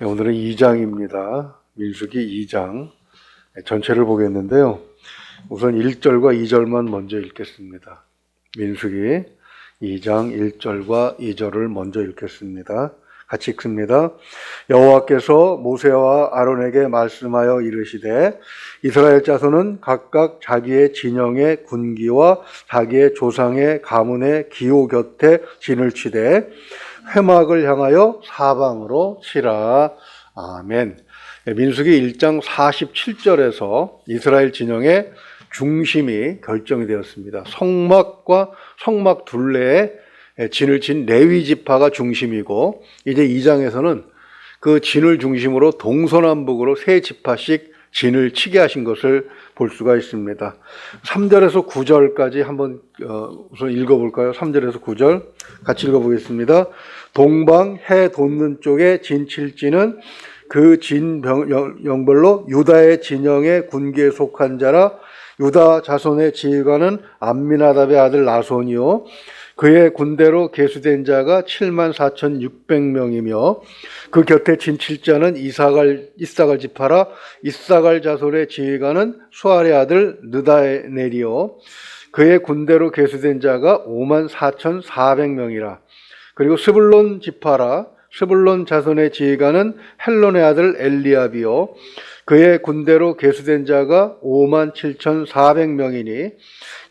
오늘은 2장입니다. 민수기 2장 전체를 보겠는데요. 우선 1절과 2절만 먼저 읽겠습니다. 민수기 2장 1절과 2절을 먼저 읽겠습니다. 같이 읽습니다. 여호와께서 모세와 아론에게 말씀하여 이르시되 이스라엘 자손은 각각 자기의 진영의 군기와 자기의 조상의 가문의 기호 곁에 진을 치되 회막을 향하여 사방으로 치라. 아멘. 민수기 1장 47절에서 이스라엘 진영의 중심이 결정이 되었습니다. 성막과 성막 둘레에 진을 친 레위 지파가 중심이고, 이제 2장에서는 그 진을 중심으로 동서남북으로 세 지파씩 진을 치게 하신 것을 볼 수가 있습니다. 3절에서 9절까지 한번 우선 읽어볼까요? 3절에서 9절 같이 읽어보겠습니다. 동방 해 돋는 쪽에 진 칠지는 그 진영별로 유다의 진영의 군기에 속한 자라. 유다 자손의 지휘관은 암미나답의 아들 나손이요 그의 군대로 계수된 자가 74,600명이며 그 곁에 진 칠자는 이사갈 지파라. 이사갈 자손의 지휘관은 수알의 아들 느다네리요 그의 군대로 계수된 자가 54,400명이라. 그리고 스불론 지파라. 스불론 자손의 지휘관은 헬론의 아들 엘리압이요 그의 군대로 계수된 자가 57,400명이니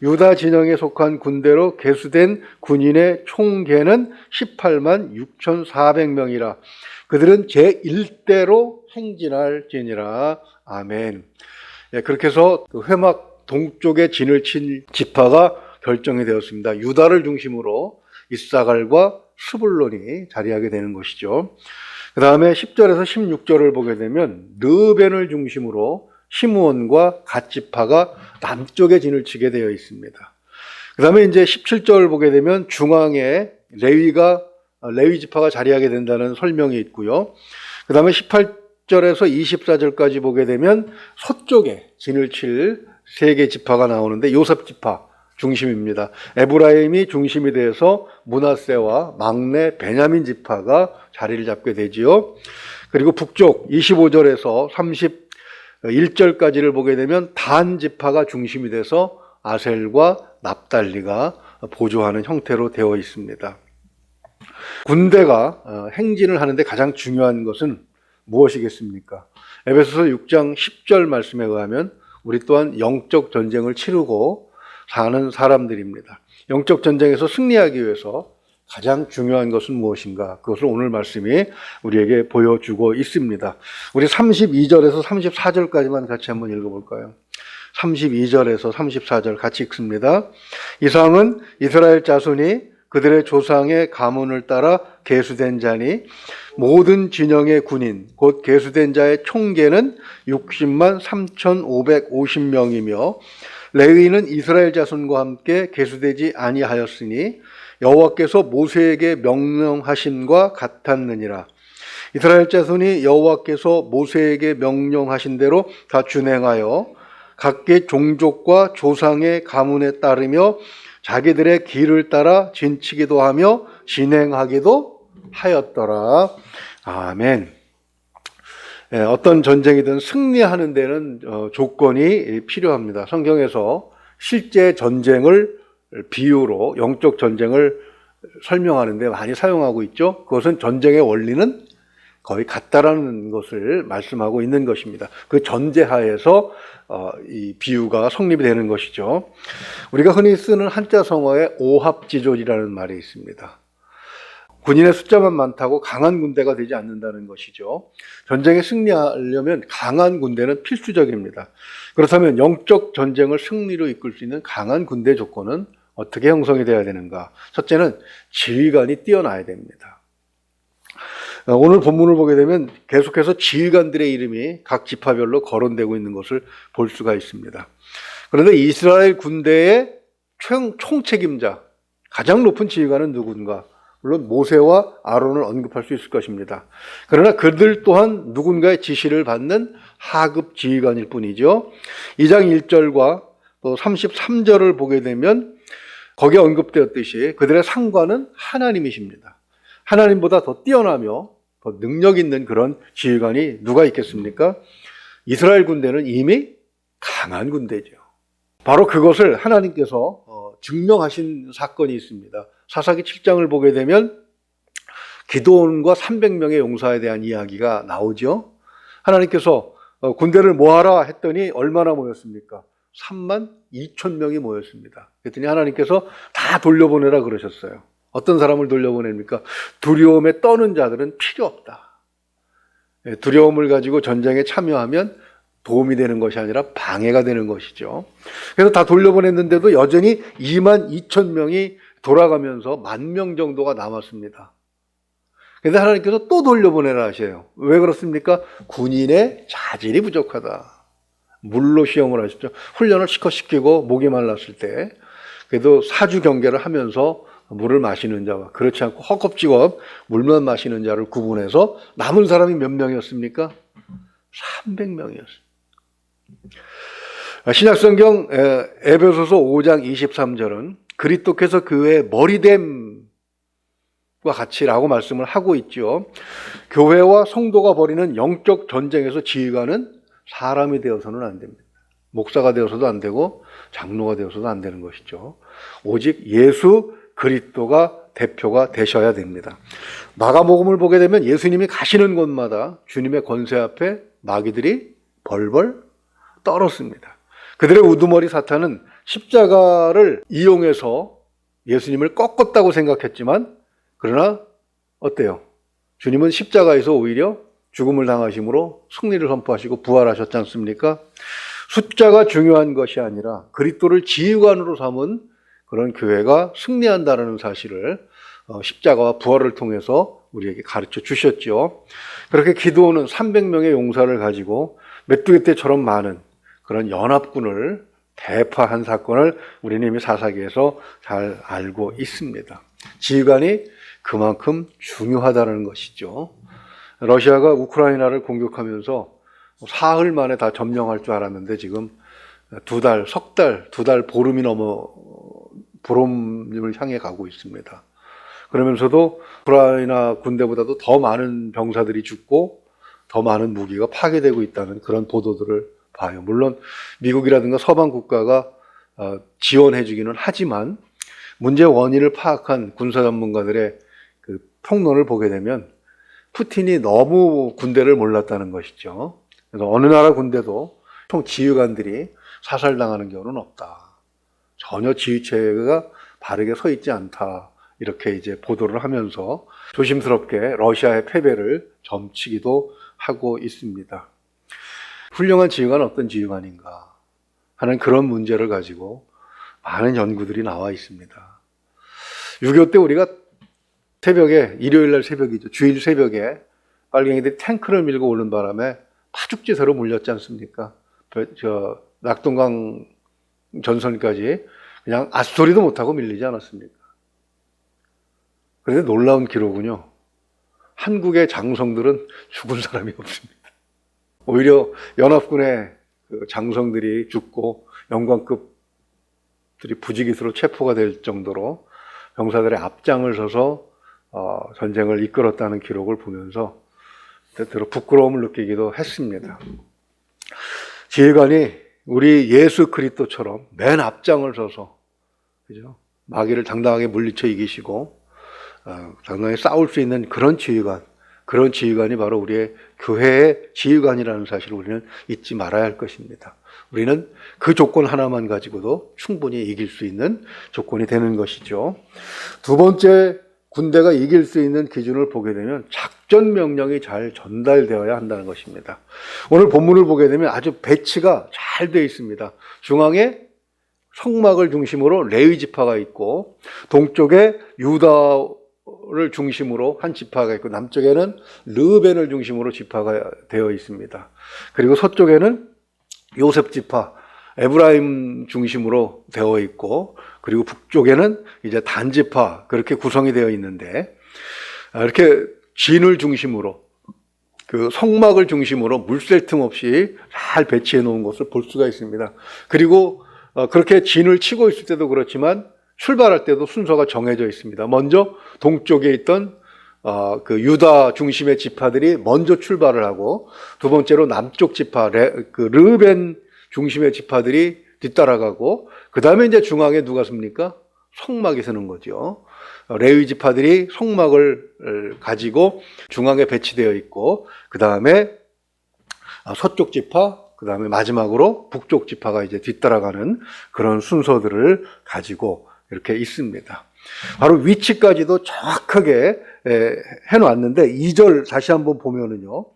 유다 진영에 속한 군대로 계수된 군인의 총계는 186,400명이라. 그들은 제1대로 행진할지니라. 아멘. 그렇게 해서 회막 동쪽에 진을 친 지파가 결정이 되었습니다. 유다를 중심으로 이사갈과 스불론이 자리하게 되는 것이죠. 그 다음에 10절에서 16절을 보게 되면 르벤을 중심으로 시므온과 갓 지파가 남쪽에 진을 치게 되어 있습니다. 그 다음에 이제 17절을 보게 되면 중앙에 레위 지파가 자리하게 된다는 설명이 있고요. 그 다음에 18절에서 24절까지 보게 되면 서쪽에 진을 칠 세 개 지파가 나오는데 요셉 지파 중심입니다. 에브라임이 중심이 돼서 므낫세와 막내 베냐민 지파가 자리를 잡게 되지요. 그리고 북쪽 25절에서 31절까지를 보게 되면 단 지파가 중심이 돼서 아셀과 납달리가 보조하는 형태로 되어 있습니다. 군대가 행진을 하는데 가장 중요한 것은 무엇이겠습니까? 에베소서 6장 10절 말씀에 의하면 우리 또한 영적 전쟁을 치르고 사는 사람들입니다. 영적 전쟁에서 승리하기 위해서 가장 중요한 것은 무엇인가? 그것을 오늘 말씀이 우리에게 보여주고 있습니다. 우리 32절에서 34절까지만 같이 한번 읽어볼까요? 32절에서 34절 같이 읽습니다. 이상은 이스라엘 자손이 그들의 조상의 가문을 따라 계수된 자니 모든 진영의 군인 곧 계수된 자의 총계는 60만 3,550명이며 레위는 이스라엘 자손과 함께 계수되지 아니하였으니 여호와께서 모세에게 명령하심과 같았느니라. 이스라엘 자손이 여호와께서 모세에게 명령하신 대로 다 준행하여 각기 종족과 조상의 가문에 따르며 자기들의 길을 따라 진치기도 하며 진행하기도 하였더라. 아멘. 어떤 전쟁이든 승리하는 데는 조건이 필요합니다. 성경에서 실제 전쟁을 비유로 영적 전쟁을 설명하는데 많이 사용하고 있죠. 그것은 전쟁의 원리는 거의 같다라는 것을 말씀하고 있는 것입니다. 그 전제하에서 이 비유가 성립이 되는 것이죠. 우리가 흔히 쓰는 한자 성어에 오합지졸이라는 말이 있습니다. 군인의 숫자만 많다고 강한 군대가 되지 않는다는 것이죠. 전쟁에 승리하려면 강한 군대는 필수적입니다. 그렇다면 영적 전쟁을 승리로 이끌 수 있는 강한 군대 조건은 어떻게 형성이 되어야 되는가? 첫째는 지휘관이 뛰어나야 됩니다. 오늘 본문을 보게 되면 계속해서 지휘관들의 이름이 각 지파별로 거론되고 있는 것을 볼 수가 있습니다. 그런데 이스라엘 군대의 총책임자, 가장 높은 지휘관은 누군가? 물론 모세와 아론을 언급할 수 있을 것입니다. 그러나 그들 또한 누군가의 지시를 받는 하급 지휘관일 뿐이죠. 2장 1절과 또 33절을 보게 되면 거기에 언급되었듯이 그들의 상관은 하나님이십니다. 하나님보다 더 뛰어나며 더 능력 있는 그런 지휘관이 누가 있겠습니까? 이스라엘 군대는 이미 강한 군대죠. 바로 그것을 하나님께서 증명하신 사건이 있습니다. 사사기 7장을 보게 되면 기드온과 300명의 용사에 대한 이야기가 나오죠. 하나님께서 군대를 모아라 했더니 얼마나 모였습니까? 3만 2천 명이 모였습니다. 그랬더니 하나님께서 다 돌려보내라 그러셨어요. 어떤 사람을 돌려보냅니까? 두려움에 떠는 자들은 필요 없다. 두려움을 가지고 전쟁에 참여하면 도움이 되는 것이 아니라 방해가 되는 것이죠. 그래서 다 돌려보냈는데도 여전히 2만 2천 명이 돌아가면서 1만 명 정도가 남았습니다. 그런데 하나님께서 또 돌려보내라 하셔요. 왜 그렇습니까? 군인의 자질이 부족하다. 물로 시험을 하셨죠. 훈련을 시키고 목이 말랐을 때 그래도 사주 경계를 하면서 물을 마시는 자와 그렇지 않고 허겁지겁 물만 마시는 자를 구분해서 남은 사람이 몇 명이었습니까? 300명이었습니다. 신약성경 에베소서 5장 23절은 그리스도께서 그 외에 머리됨과 같이라고 말씀을 하고 있죠. 교회와 성도가 벌이는 영적 전쟁에서 지휘관은 사람이 되어서는 안 됩니다. 목사가 되어서도 안 되고 장로가 되어서도 안 되는 것이죠. 오직 예수 그리스도가 대표가 되셔야 됩니다. 마가복음을 보게 되면 예수님이 가시는 곳마다 주님의 권세 앞에 마귀들이 벌벌 떨었습니다. 그들의 우두머리 사탄은 십자가를 이용해서 예수님을 꺾었다고 생각했지만 그러나 어때요? 주님은 십자가에서 오히려 죽음을 당하심으로 승리를 선포하시고 부활하셨지 않습니까? 숫자가 중요한 것이 아니라 그리스도를 지휘관으로 삼은 그런 교회가 승리한다는 사실을 십자가와 부활을 통해서 우리에게 가르쳐 주셨죠. 그렇게 기드온은 300명의 용사를 가지고 메뚜기 떼처럼 많은 그런 연합군을 대파한 사건을 우리는 이미 사사기에서 잘 알고 있습니다. 지휘관이 그만큼 중요하다는 것이죠. 러시아가 우크라이나를 공격하면서 사흘 만에 다 점령할 줄 알았는데 지금 두 달 보름이 넘어 보름을 향해 가고 있습니다. 그러면서도 우크라이나 군대보다도 더 많은 병사들이 죽고 더 많은 무기가 파괴되고 있다는 그런 보도들을 봐요. 물론 미국이라든가 서방 국가가 지원해 주기는 하지만 문제 원인을 파악한 군사 전문가들의 그 평론을 보게 되면 푸틴이 너무 군대를 몰랐다는 것이죠. 그래서 어느 나라 군대도 총 지휘관들이 사살당하는 경우는 없다. 전혀 지휘체가 바르게 서 있지 않다. 이렇게 이제 보도를 하면서 조심스럽게 러시아의 패배를 점치기도 하고 있습니다. 훌륭한 지휘관은 어떤 지휘관인가 하는 그런 문제를 가지고 많은 연구들이 나와 있습니다. 6.25 때 우리가 새벽에, 일요일날 새벽이죠. 주일 새벽에 빨갱이들이 탱크를 밀고 오는 바람에 파죽지세로 몰렸지 않습니까? 낙동강 전선까지 그냥 앗소리도 못하고 밀리지 않았습니까? 그런데 놀라운 기록은요. 한국의 장성들은 죽은 사람이 없습니다. 오히려 연합군의 장성들이 죽고 영관급들이 부지기수로 체포가 될 정도로 병사들의 앞장을 서서 전쟁을 이끌었다는 기록을 보면서 때때로 부끄러움을 느끼기도 했습니다. 지휘관이 우리 예수 그리스도처럼 맨 앞장을 서서 그죠? 마귀를 당당하게 물리쳐 이기시고 당당히 싸울 수 있는 그런 지휘관이 바로 우리의 교회의 지휘관이라는 사실을 우리는 잊지 말아야 할 것입니다. 우리는 그 조건 하나만 가지고도 충분히 이길 수 있는 조건이 되는 것이죠. 두 번째, 군대가 이길 수 있는 기준을 보게 되면 작전 명령이 잘 전달되어야 한다는 것입니다. 오늘 본문을 보게 되면 아주 배치가 잘 되어 있습니다. 중앙에 성막을 중심으로 레위 지파가 있고 동쪽에 유다를 중심으로 한 지파가 있고 남쪽에는 르벤을 중심으로 지파가 되어 있습니다. 그리고 서쪽에는 요셉 지파, 에브라임 중심으로 되어 있고 그리고 북쪽에는 이제 단 지파 그렇게 구성이 되어 있는데 이렇게 진을 중심으로 그 성막을 중심으로 물샐 틈 없이 잘 배치해 놓은 것을 볼 수가 있습니다. 그리고 그렇게 진을 치고 있을 때도 그렇지만 출발할 때도 순서가 정해져 있습니다. 먼저 동쪽에 있던 그 유다 중심의 지파들이 먼저 출발을 하고 두 번째로 남쪽 지파 그 르벤 중심의 지파들이 뒤따라가고 그 다음에 이제 중앙에 누가 섭니까? 성막이 서는 거죠. 레위 지파들이 성막을 가지고 중앙에 배치되어 있고 그 다음에 서쪽 지파, 그 다음에 마지막으로 북쪽 지파가 이제 뒤따라가는 그런 순서들을 가지고 이렇게 있습니다. 바로 위치까지도 정확하게 해놓았는데 2절 다시 한번 보면은요.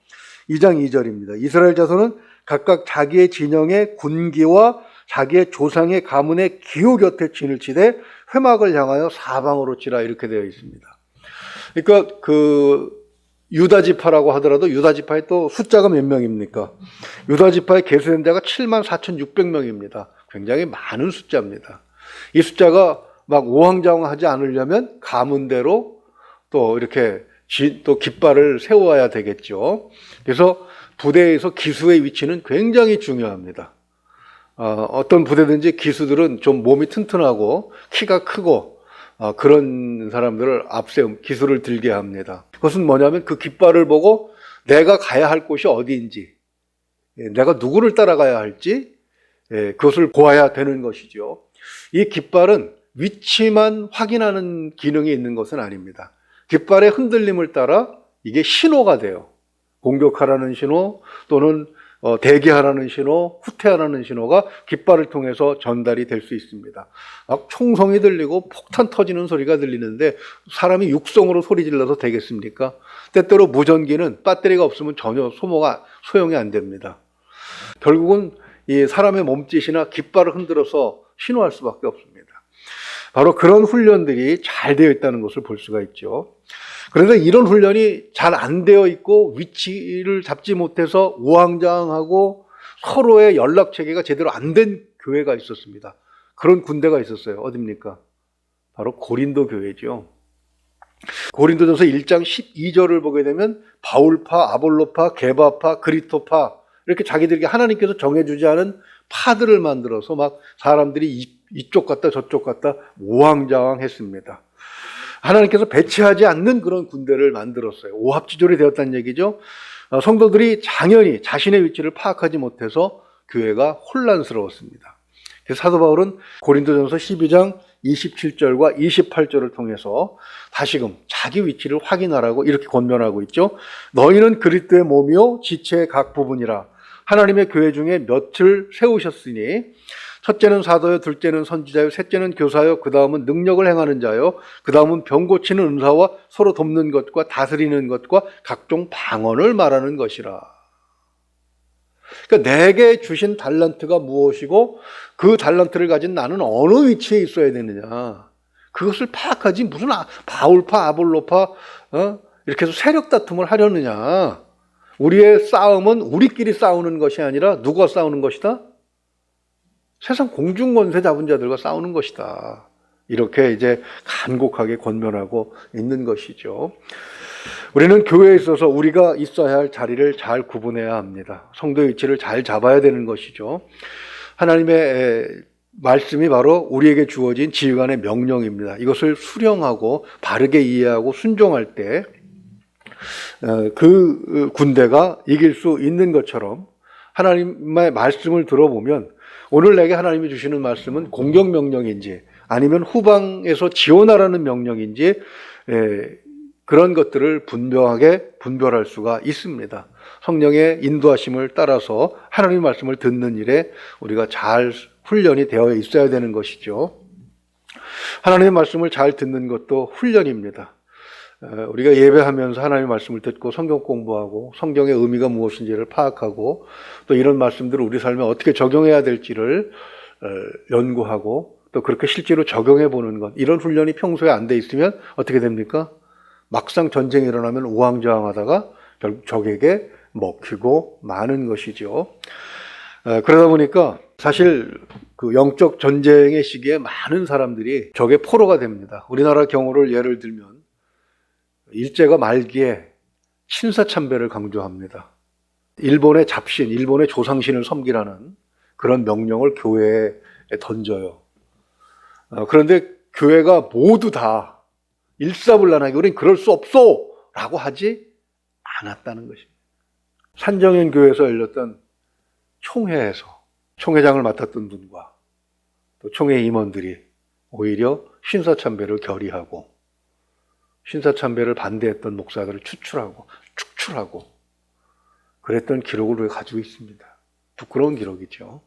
2장 2절입니다. 이스라엘 자손은 각각 자기의 진영의 군기와 자기의 조상의 가문의 기호 곁에 진을 치되 회막을 향하여 사방으로 치라 이렇게 되어 있습니다. 그러니까 그 유다 지파라고 하더라도 유다 지파의 또 숫자가 몇 명입니까? 유다 지파의 계수된 자가 74,600명입니다. 굉장히 많은 숫자입니다. 이 숫자가 막 우왕좌왕하지 않으려면 가문대로 또 이렇게 또 깃발을 세워야 되겠죠. 그래서 부대에서 기수의 위치는 굉장히 중요합니다. 어떤 부대든지 기수들은 좀 몸이 튼튼하고 키가 크고 그런 사람들을 앞세움, 기수를 들게 합니다. 그것은 뭐냐면 그 깃발을 보고 내가 가야 할 곳이 어디인지, 내가 누구를 따라가야 할지 그것을 보아야 되는 것이죠. 이 깃발은 위치만 확인하는 기능이 있는 것은 아닙니다. 깃발의 흔들림을 따라 이게 신호가 돼요. 공격하라는 신호 또는 대기하라는 신호, 후퇴하라는 신호가 깃발을 통해서 전달이 될 수 있습니다. 막 총성이 들리고 폭탄 터지는 소리가 들리는데 사람이 육성으로 소리 질러서 되겠습니까? 때때로 무전기는 배터리가 없으면 전혀 소용이 안 됩니다. 결국은 이 사람의 몸짓이나 깃발을 흔들어서 신호할 수밖에 없습니다. 바로 그런 훈련들이 잘 되어 있다는 것을 볼 수가 있죠. 그런데 이런 훈련이 잘 안 되어 있고 위치를 잡지 못해서 우왕좌왕하고 서로의 연락 체계가 제대로 안 된 교회가 있었습니다. 그런 군대가 있었어요. 어딥니까? 바로 고린도 교회죠. 고린도전서 1장 12절을 보게 되면 바울파, 아볼로파, 게바파, 그리토파 이렇게 자기들에게 하나님께서 정해주지 않은 파들을 만들어서 막 사람들이 이쪽 갔다 저쪽 갔다 우왕좌왕했습니다. 하나님께서 배치하지 않는 그런 군대를 만들었어요. 오합지졸이 되었다는 얘기죠. 성도들이 당연히 자신의 위치를 파악하지 못해서 교회가 혼란스러웠습니다. 그래서 사도 바울은 고린도전서 12장 27절과 28절을 통해서 다시금 자기 위치를 확인하라고 이렇게 권면하고 있죠. 너희는 그리스도의 몸이요 지체의 각 부분이라 하나님의 교회 중에 몇을 세우셨으니 첫째는 사도요, 둘째는 선지자요, 셋째는 교사요, 그 다음은 능력을 행하는 자요, 그 다음은 병 고치는 은사와 서로 돕는 것과 다스리는 것과 각종 방언을 말하는 것이라. 그러니까 내게 주신 달란트가 무엇이고 그 달란트를 가진 나는 어느 위치에 있어야 되느냐. 그것을 파악하지 무슨 바울파, 아볼로파 이렇게 해서 세력 다툼을 하려느냐. 우리의 싸움은 우리끼리 싸우는 것이 아니라 누가 싸우는 것이다? 세상 공중권세 잡은 자들과 싸우는 것이다. 이렇게 이제 간곡하게 권면하고 있는 것이죠. 우리는 교회에 있어서 우리가 있어야 할 자리를 잘 구분해야 합니다. 성도의 위치를 잘 잡아야 되는 것이죠. 하나님의 말씀이 바로 우리에게 주어진 지휘관의 명령입니다. 이것을 수령하고 바르게 이해하고 순종할 때 그 군대가 이길 수 있는 것처럼 하나님의 말씀을 들어보면 오늘 내게 하나님이 주시는 말씀은 공격 명령인지 아니면 후방에서 지원하라는 명령인지 그런 것들을 분별할 수가 있습니다. 성령의 인도하심을 따라서 하나님의 말씀을 듣는 일에 우리가 잘 훈련이 되어 있어야 되는 것이죠. 하나님의 말씀을 잘 듣는 것도 훈련입니다. 우리가 예배하면서 하나님의 말씀을 듣고 성경 공부하고 성경의 의미가 무엇인지를 파악하고 또 이런 말씀들을 우리 삶에 어떻게 적용해야 될지를 연구하고 또 그렇게 실제로 적용해 보는 것, 이런 훈련이 평소에 안 돼 있으면 어떻게 됩니까? 막상 전쟁이 일어나면 우왕좌왕하다가 결국 적에게 먹히고 마는 것이죠. 그러다 보니까 사실 그 영적 전쟁의 시기에 많은 사람들이 적의 포로가 됩니다. 우리나라 경우를 예를 들면 일제가 말기에 신사참배를 강조합니다. 일본의 잡신, 일본의 조상신을 섬기라는 그런 명령을 교회에 던져요. 그런데 교회가 모두 다 일사불란하게 우린 그럴 수 없어 라고 하지 않았다는 것입니다. 산정현 교회에서 열렸던 총회에서 총회장을 맡았던 분과 또 총회 임원들이 오히려 신사참배를 결의하고 신사참배를 반대했던 목사들을 추출하고 축출하고 그랬던 기록을 우리가 가지고 있습니다. 부끄러운 기록이죠.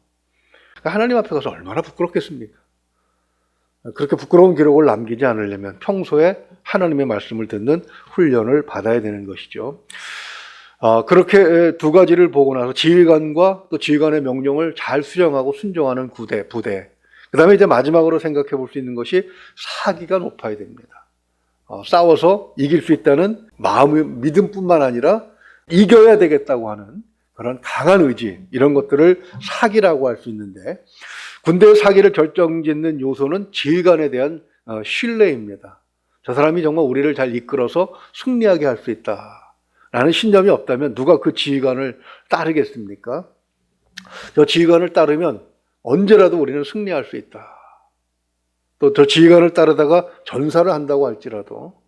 그러니까 하나님 앞에 가서 얼마나 부끄럽겠습니까? 그렇게 부끄러운 기록을 남기지 않으려면 평소에 하나님의 말씀을 듣는 훈련을 받아야 되는 것이죠. 그렇게 두 가지를 보고 나서 지휘관과 또 지휘관의 명령을 잘 수령하고 순종하는 부대. 그 다음에 이제 마지막으로 생각해 볼 수 있는 것이 사기가 높아야 됩니다. 싸워서 이길 수 있다는 마음의 믿음뿐만 아니라 이겨야 되겠다고 하는 그런 강한 의지, 이런 것들을 사기라고 할 수 있는데, 군대의 사기를 결정짓는 요소는 지휘관에 대한 신뢰입니다. 저 사람이 정말 우리를 잘 이끌어서 승리하게 할 수 있다라는 신념이 없다면 누가 그 지휘관을 따르겠습니까? 저 지휘관을 따르면 언제라도 우리는 승리할 수 있다. 또 저 지휘관을 따르다가 전사를 한다고 할지라도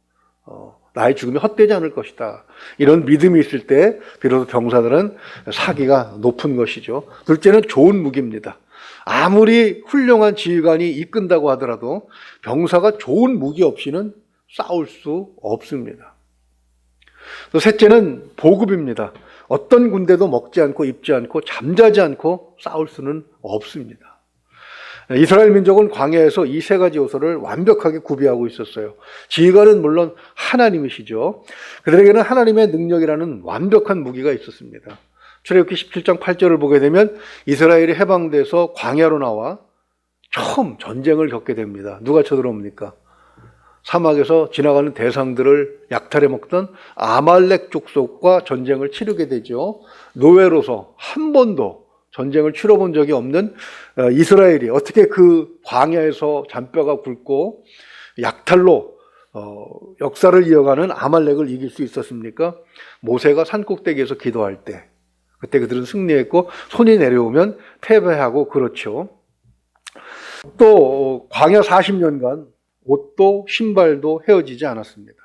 나의 죽음이 헛되지 않을 것이다. 이런 믿음이 있을 때 비로소 병사들은 사기가 높은 것이죠. 둘째는 좋은 무기입니다. 아무리 훌륭한 지휘관이 이끈다고 하더라도 병사가 좋은 무기 없이는 싸울 수 없습니다. 또 셋째는 보급입니다. 어떤 군대도 먹지 않고 입지 않고 잠자지 않고 싸울 수는 없습니다. 이스라엘 민족은 광야에서 이 세 가지 요소를 완벽하게 구비하고 있었어요. 지휘관은 물론 하나님이시죠. 그들에게는 하나님의 능력이라는 완벽한 무기가 있었습니다. 출애굽기 17장 8절을 보게 되면 이스라엘이 해방돼서 광야로 나와 처음 전쟁을 겪게 됩니다. 누가 쳐들어옵니까? 사막에서 지나가는 대상들을 약탈해 먹던 아말렉 족속과 전쟁을 치르게 되죠. 노예로서 한 번도 전쟁을 치러본 적이 없는 이스라엘이 어떻게 그 광야에서 잔뼈가 굵고 약탈로 역사를 이어가는 아말렉을 이길 수 있었습니까? 모세가 산꼭대기에서 기도할 때 그때 그들은 승리했고 손이 내려오면 패배하고 그렇죠. 또 광야 40년간 옷도 신발도 헤어지지 않았습니다.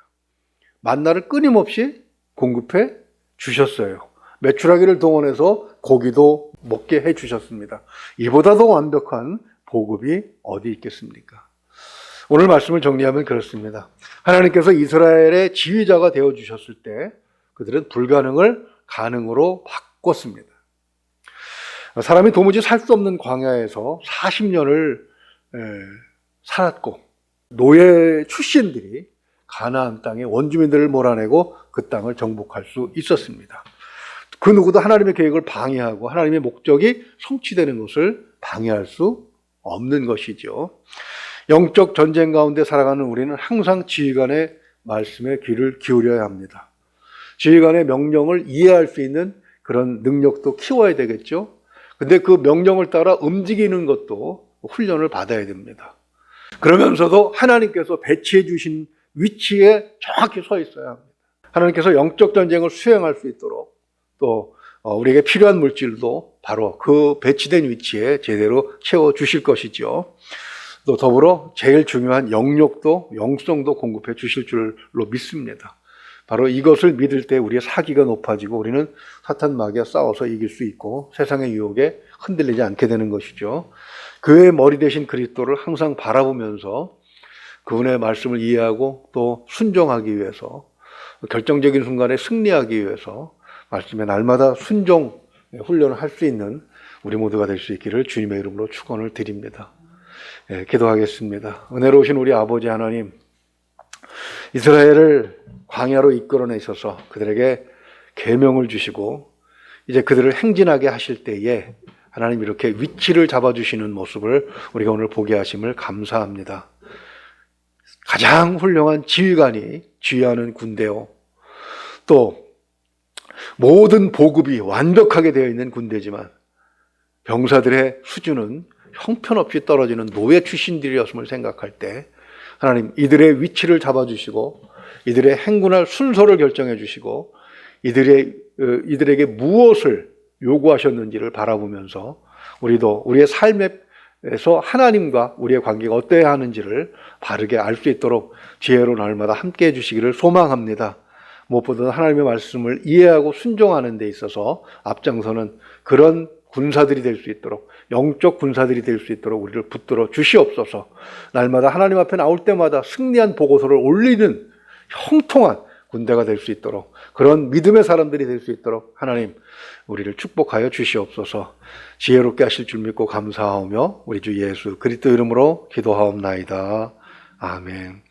만나를 끊임없이 공급해 주셨어요. 메추라기를 동원해서 고기도 먹게 해 주셨습니다. 이보다 더 완벽한 보급이 어디 있겠습니까? 오늘 말씀을 정리하면 그렇습니다. 하나님께서 이스라엘의 지휘자가 되어 주셨을 때 그들은 불가능을 가능으로 바꿨습니다. 사람이 도무지 살 수 없는 광야에서 40년을 살았고 노예 출신들이 가나안 땅의 원주민들을 몰아내고 그 땅을 정복할 수 있었습니다. 그 누구도 하나님의 계획을 방해하고 하나님의 목적이 성취되는 것을 방해할 수 없는 것이죠. 영적 전쟁 가운데 살아가는 우리는 항상 지휘관의 말씀에 귀를 기울여야 합니다. 지휘관의 명령을 이해할 수 있는 그런 능력도 키워야 되겠죠. 근데 그 명령을 따라 움직이는 것도 훈련을 받아야 됩니다. 그러면서도 하나님께서 배치해 주신 위치에 정확히 서 있어야 합니다. 하나님께서 영적 전쟁을 수행할 수 있도록 또 우리에게 필요한 물질도 바로 그 배치된 위치에 제대로 채워 주실 것이죠. 또 더불어 제일 중요한 영역도 영성도 공급해 주실 줄로 믿습니다. 바로 이것을 믿을 때 우리의 사기가 높아지고 우리는 사탄 마귀와 싸워서 이길 수 있고 세상의 유혹에 흔들리지 않게 되는 것이죠. 그의 머리 대신 그리스도를 항상 바라보면서 그분의 말씀을 이해하고 또 순종하기 위해서 결정적인 순간에 승리하기 위해서 말씀에 날마다 순종 훈련을 할 수 있는 우리 모두가 될 수 있기를 주님의 이름으로 축원을 드립니다. 기도하겠습니다. 은혜로우신 우리 아버지 하나님, 이스라엘을 광야로 이끌어내셔서 그들에게 계명을 주시고 이제 그들을 행진하게 하실 때에 하나님 이렇게 위치를 잡아주시는 모습을 우리가 오늘 보게 하심을 감사합니다. 가장 훌륭한 지휘관이 지휘하는 군대요. 또 모든 보급이 완벽하게 되어 있는 군대지만 병사들의 수준은 형편없이 떨어지는 노예 출신들이었음을 생각할 때 하나님 이들의 위치를 잡아주시고 이들의 행군할 순서를 결정해 주시고 이들에게 무엇을 요구하셨는지를 바라보면서 우리도 우리의 삶에서 하나님과 우리의 관계가 어떠해야 하는지를 바르게 알 수 있도록 지혜로 날마다 함께해 주시기를 소망합니다. 무엇보다 하나님의 말씀을 이해하고 순종하는 데 있어서 앞장서는 그런 군사들이 될 수 있도록, 영적 군사들이 될 수 있도록 우리를 붙들어 주시옵소서. 날마다 하나님 앞에 나올 때마다 승리한 보고서를 올리는 형통한 군대가 될 수 있도록, 그런 믿음의 사람들이 될 수 있도록 하나님 우리를 축복하여 주시옵소서. 지혜롭게 하실 줄 믿고 감사하오며 우리 주 예수 그리스도 이름으로 기도하옵나이다. 아멘.